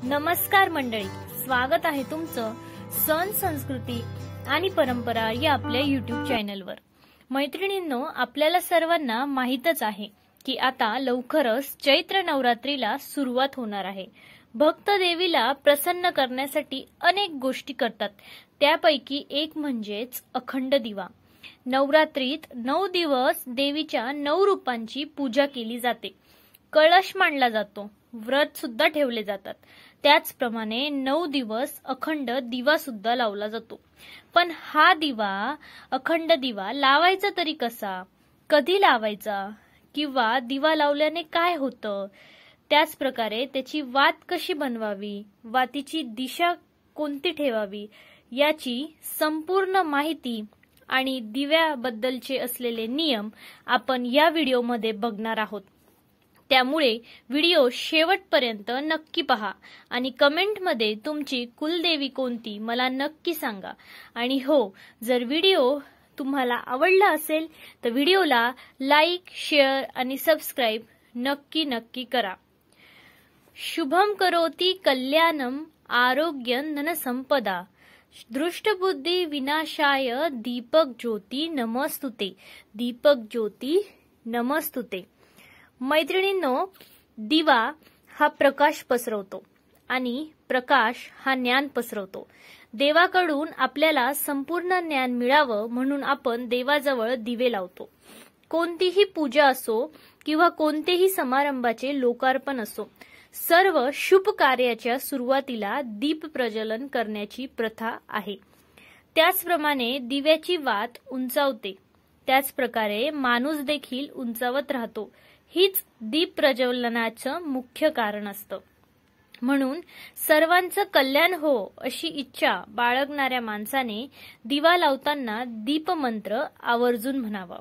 नमस्कार मंडळी, स्वागत आहे तुमचं सण संस्कृती आणि परंपरा या आपल्या YouTube चॅनलवर। मैत्रिणींनो, आपल्याला सर्वांना माहितच आहे की आता लवकरच चैत्र नवरात्रीला सुरुवात होणार आहे। भक्त देवीला प्रसन्न करण्यासाठी अनेक गोष्टी करतात, त्यापैकी एक म्हणजेच अखंड दिवा। नवरात्रीत 9 दिवस देवीच्या 9 रूपांची पूजा केली जाते, कळश मांडला जातो, व्रत सुद्धा ठेवले जातात। त्याचप्रमाणे 9 दिवस अखंड दिवा सुद्धा लावला जातो। पण हा दिवा, अखंड दिवा लावायचा तरी कसा, कधी लावायचा, किंवा दिवा लावल्याने काय होतं, त्याच प्रकारे त्याची वात कशी बनवावी, वातीची दिशा कोणती ठेवावी, याची संपूर्ण माहिती आणि दिव्याबद्दलचे असलेले नियम आपण या व्हिडिओमध्ये बघणार आहोत। त्यामुळे व्हिडिओ शेवटपर्यंत नक्की पहा आणि कमेंटमध्ये तुमची कुलदेवी कोणती मला नक्की सांगा। आणि हो, जर व्हिडिओ तुम्हाला आवडला असेल तर व्हिडिओला लाईक, शेअर आणि सबस्क्राइब नक्की करा। शुभम करोति कल्याणम आरोग्य धनसंपदा दृष्टबुद्धी विनाशाय दीपक ज्योती नमस्तुते। दीपक ज्योती नमस्तुते। मैत्रिणींनो, दिवा हा प्रकाश पसरवतो आणि प्रकाश हा ज्ञान पसरवतो। देवाकडून आपल्याला संपूर्ण ज्ञान मिळावं म्हणून आपण देवाजवळ दिवे लावतो। कोणतीही पूजा असो किंवा कोणतेही समारंभाचे लोकार्पण असो, सर्व शुभ कार्याच्या सुरुवातीला दीप प्रज्वलन करण्याची प्रथा आहे। त्याचप्रमाणे दिव्याची वात उंचावते, त्याच प्रकारे माणूस देखील उंचावत राहतो। हीच दीप प्रज्वलनाचं मुख्य कारण असतं। म्हणून सर्वांचं कल्याण हो अशी इच्छा बाळगणाऱ्या माणसाने दिवा लावताना दीपमंत्र आवर्जून म्हणावा।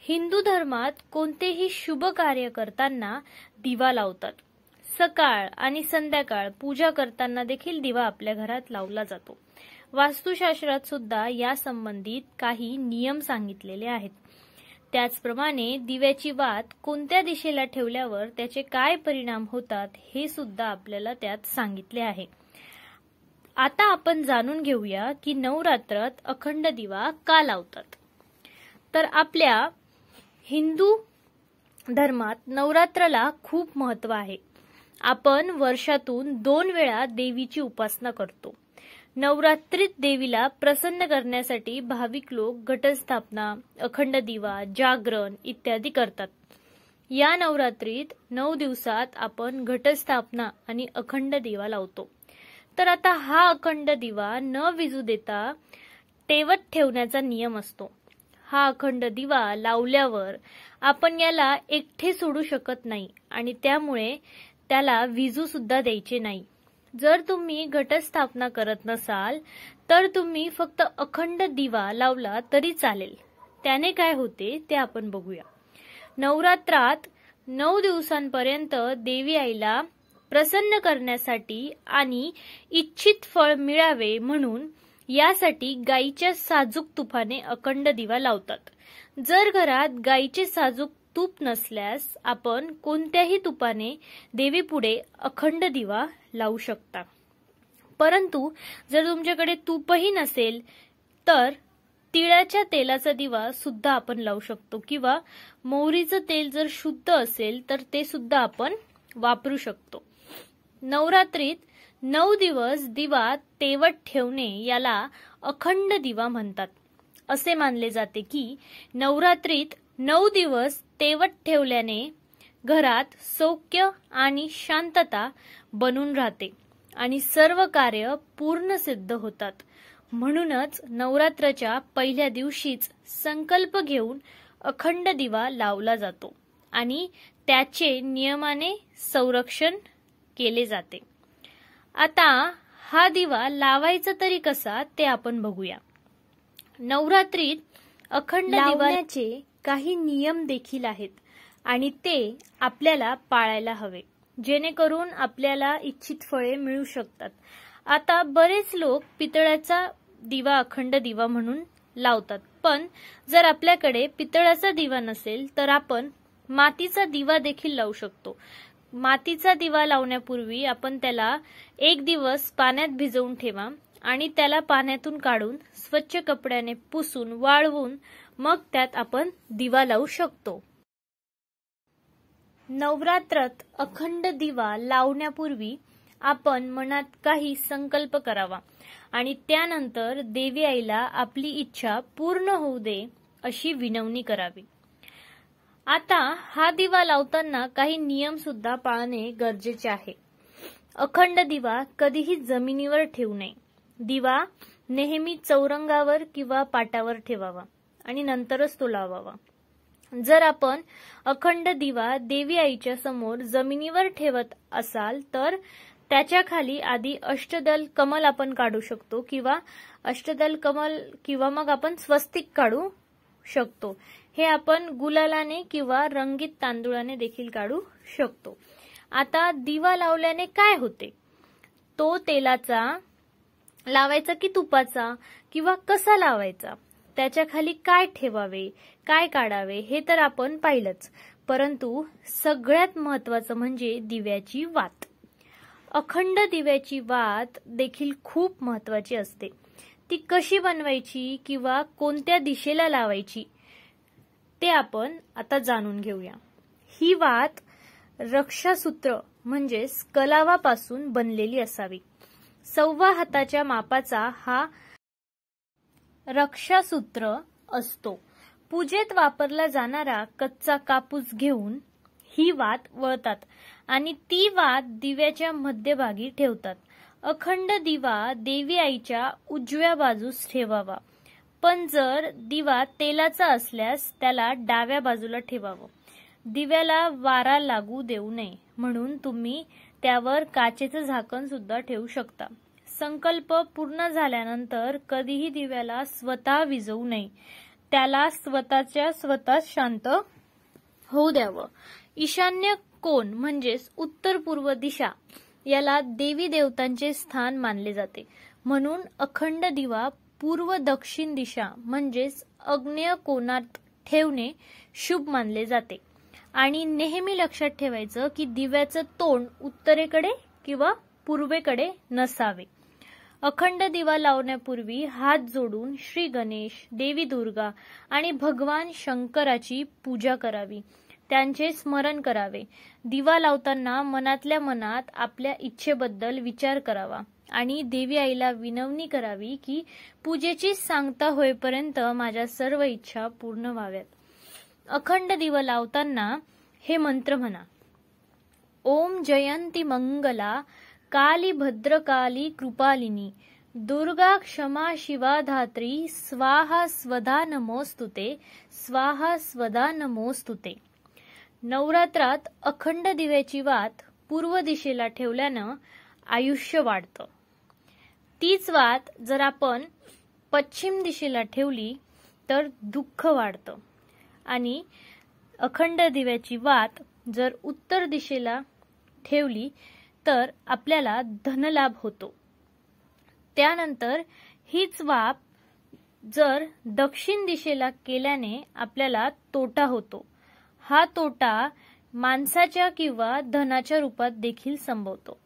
हिंदू धर्मात कोणतेही शुभ कार्य करताना दिवा लावतात। सकाळ आणि संध्याकाळ पूजा करताना देखील दिवा आपल्या घरात लावला जातो। वास्तुशास्त्रात सुद्धा या संबंधित काही नियम सांगितलेले आहेत। त्याचप्रमाणे दिव्याची वात कोणत्या दिशेला ठेवल्यावर त्याचे काय परिणाम होतात हे सुद्धा आपल्याला त्यात सांगितले आहे। आता आपण जाणून घेऊया की नवरात्रात अखंड दिवा का लावतात। तर आपल्या हिंदू धर्मात नवरात्राला खूप महत्त्व आहे। आपण वर्षातून 2 वेळा देवीची उपासना करतो। नवरात्रीत देवीला प्रसन्न करण्यासाठी भाविक लोक घटस्थापना, अखंड दिवा, जागरण इत्यादी करतात। या नवरात्रीत 9 दिवसात आपण घटस्थापना आणि अखंड दिवा लावतो। तर आता हा अखंड दिवा न विझू देता तेवत ठेवण्याचा नियम असतो। हा अखंड दिवा लावल्यावर आपण याला एकटे सोडू शकत नाही आणि त्यामुळे त्याला विझू सुद्धा द्यायचे नाही। जर तुम्ही घटस्थापना करत नसाल तर तुम्ही फक्त अखंड दिवा लावला तरी चालेल। त्याने काय होते ते आपण बघूया। नवरात्रात 9 दिवसांपर्यंत देवी आईला प्रसन्न करण्यासाठी आणि इच्छित फळ मिळावे म्हणून यासाठी गाईच्या साजूक तुपाने अखंड दिवा लावतात। जर घरात गाईचे साजूक तूप नसल्यास आपण कोणत्याही तुपाने देवीपुढे अखंड दिवा लावू शकता। परंतु जर तुमच्याकडे तूपही नसेल तर तिळाच्या तेलाचा दिवा सुद्धा आपण लावू शकतो, किंवा मोहरीचं तेल जर शुद्ध असेल तर ते सुद्धा आपण वापरू शकतो। नवरात्रीत 9 दिवस दिवा तेवत ठेवणे याला अखंड दिवा म्हणतात। असे मानले जाते की नवरात्रीत 9 दिवस तेवत ठेवल्याने घरात सौख्य आणि शांतता बनून राहते आणि सर्व कार्य पूर्ण सिद्ध होतात। म्हणूनच नवरात्राच्या पहिल्या दिवशीच संकल्प घेऊन अखंड दिवा लावला जातो आणि त्याचे नियमाने संरक्षण केले जाते। आता हा दिवा लावायचा तरी कसा ते आपण बघूया। नवरात्रीत अखंड लावण्याचे काही नियम देखील आहेत आणि ते आपल्याला पाळायला हवे, जेणेकरून आपल्याला इच्छित फळे मिळू शकतात। आता बरेच लोक पितळाचा दिवा अखंड दिवा म्हणून लावतात, पण जर आपल्याकडे पितळाचा दिवा नसेल तर आपण मातीचा दिवा देखील लावू शकतो। मातीचा दिवा लावण्यापूर्वी आपण त्याला 1 दिवस पाण्यात भिजवून ठेवा आणि त्याला पाण्यातून काढून स्वच्छ कपड्याने पुसून वाळवून मग त्यात आपण दिवा लावू शकतो. नवरात्रात अखंड दिवा लावण्यापूर्वी आपण मनात काही संकल्प करावा आणि त्यानंतर देवी आईला आपली इच्छा पूर्ण होऊ दे अशी विनवणी करावी. आता हा दिवा लावताना काही नियम सुद्धा पाळणे गरजेचे आहे. अखंड दिवा कधीही जमिनीवर ठेवू नये. दिवा नेहमी चौरंगावर किंवा पाटावर ठेवावा आणि नंतरच तो लावावा. जर आपण अखंड दिवा देवी आईच्या समोर जमिनीवर ठेवत असाल तर त्याच्या खाली आधी अष्टदल कमल आपण काढू शकतो किंवा अष्टदल कमल किंवा मग आपण स्वस्तिक काढू शकतो. हे आपण गुलालाने किंवा रंगीत तांदूळाने देखील काढू शकतो. आता दिवा लावल्याने काय होते? तो तेलाचा लावायचा की तुपाचा किंवा कसा लावायचा, त्याच्या खाली काय ठेवावे, काय काढावे हे तर आपण पाहिलंच. परंतु सगळ्यात महत्त्वाचं म्हणजे दिव्याची वात. अखंड दिव्याची वात देखील खूप महत्त्वाची असते. ती कशी बनवायची किंवा कोणत्या दिशेला लावायची ते आपण आता जाणून घेऊया. ही वात रक्षासूत्र म्हणजेच कलावापासून बनलेली असावी. 1.25 हाताच्या मापाचा हा रक्षासूत्र असतो. पूजेत वापरला जाणारा कच्चा कापूस घेऊन ही वात वळतात आणि ती वात दिव्याच्या मध्यभागी ठेवतात. अखंड दिवा देवी आईच्या उजव्या बाजूस ठेवावा, पण जर दिवा तेलाचा असल्यास त्याला डाव्या बाजूला ठेवावं. दिव्याला वारा लागू देऊ नये म्हणून तुम्ही त्यावर काचेचं झाकण सुद्धा ठेवू शकता. संकल्प पूर्ण झाल्यानंतर कधीही दिव्याला स्वतः विझवू नये. त्याला स्वतःच्या स्वतः शांत होऊ द्यावं. ईशान्य कोण म्हणजेच उत्तर पूर्व दिशा याला देवी देवतांचे स्थान मानले जाते. म्हणून अखंड दिवा पूर्व दक्षिण दिशा म्हणजेच आग्नेय कोनात ठेवणे शुभ मानले जाते. आणि नेहमी लक्षात ठेवायचं की दिव्याचं तोंड उत्तरेकडे किंवा पूर्वेकडे नसावे. अखंड दिवा लावण्यापूर्वी हात जोडून श्री गणेश, देवी दुर्गा आणि भगवान शंकराची पूजा करावी. त्यांचे स्मरण करावे. दिवा लावताना मनातल्या मनात आपल्या इच्छेबद्दल विचार करावा आणि देवी आईला विनवणी करावी की पूजेची सांगता होईपर्यंत माझ्या सर्व इच्छा पूर्ण व्हाव्यात. अखंड दिवा लावताना हे मंत्र म्हणा. ओम जयंती मंगला काली भद्रकाली कृपालिनी दुर्गा क्षमा शिवा धात्री स्वाहा स्वधा नमोस्तुते स्वाहा स्वधा नमोस्तुते. नवरात्रात अखंड दिव्याची वात पूर्व दिशेला ठेवल्यानं आयुष्य वाढतं. तीच वात जर आपण पश्चिम दिशेला ठेवली तर दुःख वाढतं आणि अखंड दिव्याची वात जर उत्तर दिशेला ठेवली तर आपल्याला धनलाभ होतो. त्यानंतर हीच वात जर दक्षिण दिशेला केल्याने आपल्याला तोटा होतो. हा तोटा माणसाच्या किंवा धनाच्या रूपात देखील संभवतो.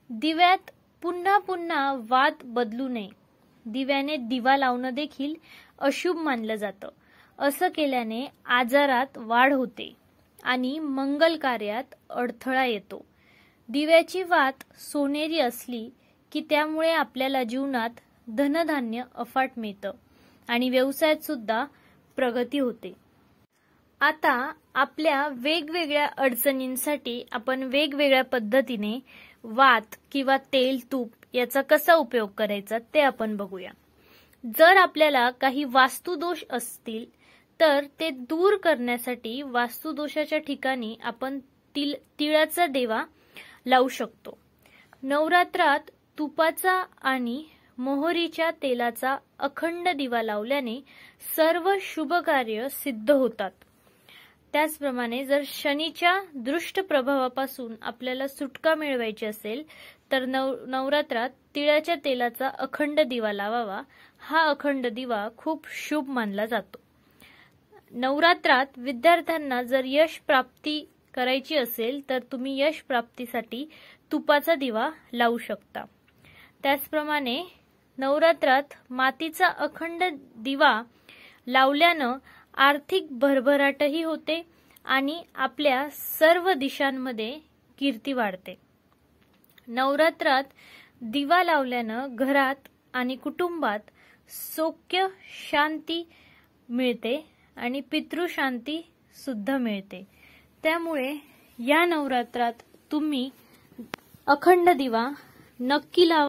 दिव्यात पुन्हा पुन्हा वात बदलू नये. दिव्याने दिवा लावणं देखील अशुभ मानलं जातं. असं केल्याने आजारात वाढ होते आणि मंगल कार्यात अडथळा येतो. दिव्याची वात सोनेरी असली की त्यामुळे आपल्याला जीवनात धनधान्य अफाट मिळतं आणि व्यवसायात सुद्धा प्रगती होते. आता आपल्या वेगवेगळ्या अडचणींसाठी आपण वेगवेगळ्या पद्धतीने वात किंवा तेल तूप याचा कसा उपयोग करायचा ते आपण बघूया. जर आपल्याला काही वास्तुदोष असतील तर ते दूर करण्यासाठी वास्तुदोषाच्या ठिकाणी आपण तिळाचा दिवा लावू शकतो. नवरात्रात तुपाचा आणि मोहरीच्या तेलाचा अखंड दिवा लावल्याने सर्व शुभ कार्य सिद्ध होतात. त्याचप्रमाणे जर शनीच्या दृष्ट प्रभावापासून आपल्याला सुटका मिळवायची असेल तर नवरात्रात तिळाच्या तेलाचा अखंड दिवा लावावा. हा अखंड दिवा खूप शुभ मानला जातो. नवरात्रात विद्यार्थ्यांना जर यश प्राप्ती करायची असेल तर तुम्ही यश प्राप्तीसाठी तुपाचा दिवा लावू शकता। त्याचप्रमाणे नवरात्रात मातीचा अखंड दिवा लावल्यानं आर्थिक भरभराटही होते आणि आपल्या सर्व दिशांमध्ये कीर्ती वाढते। नवरात्रात दिवा लावल्यानं घरात आणि कुटुंबात सौख्य शांती मिळते आणि पितृशांती सुद्धा मिळते। त्यामुळे या नवरात्रात तुम्ही अखंड दिवा नक्की लावा।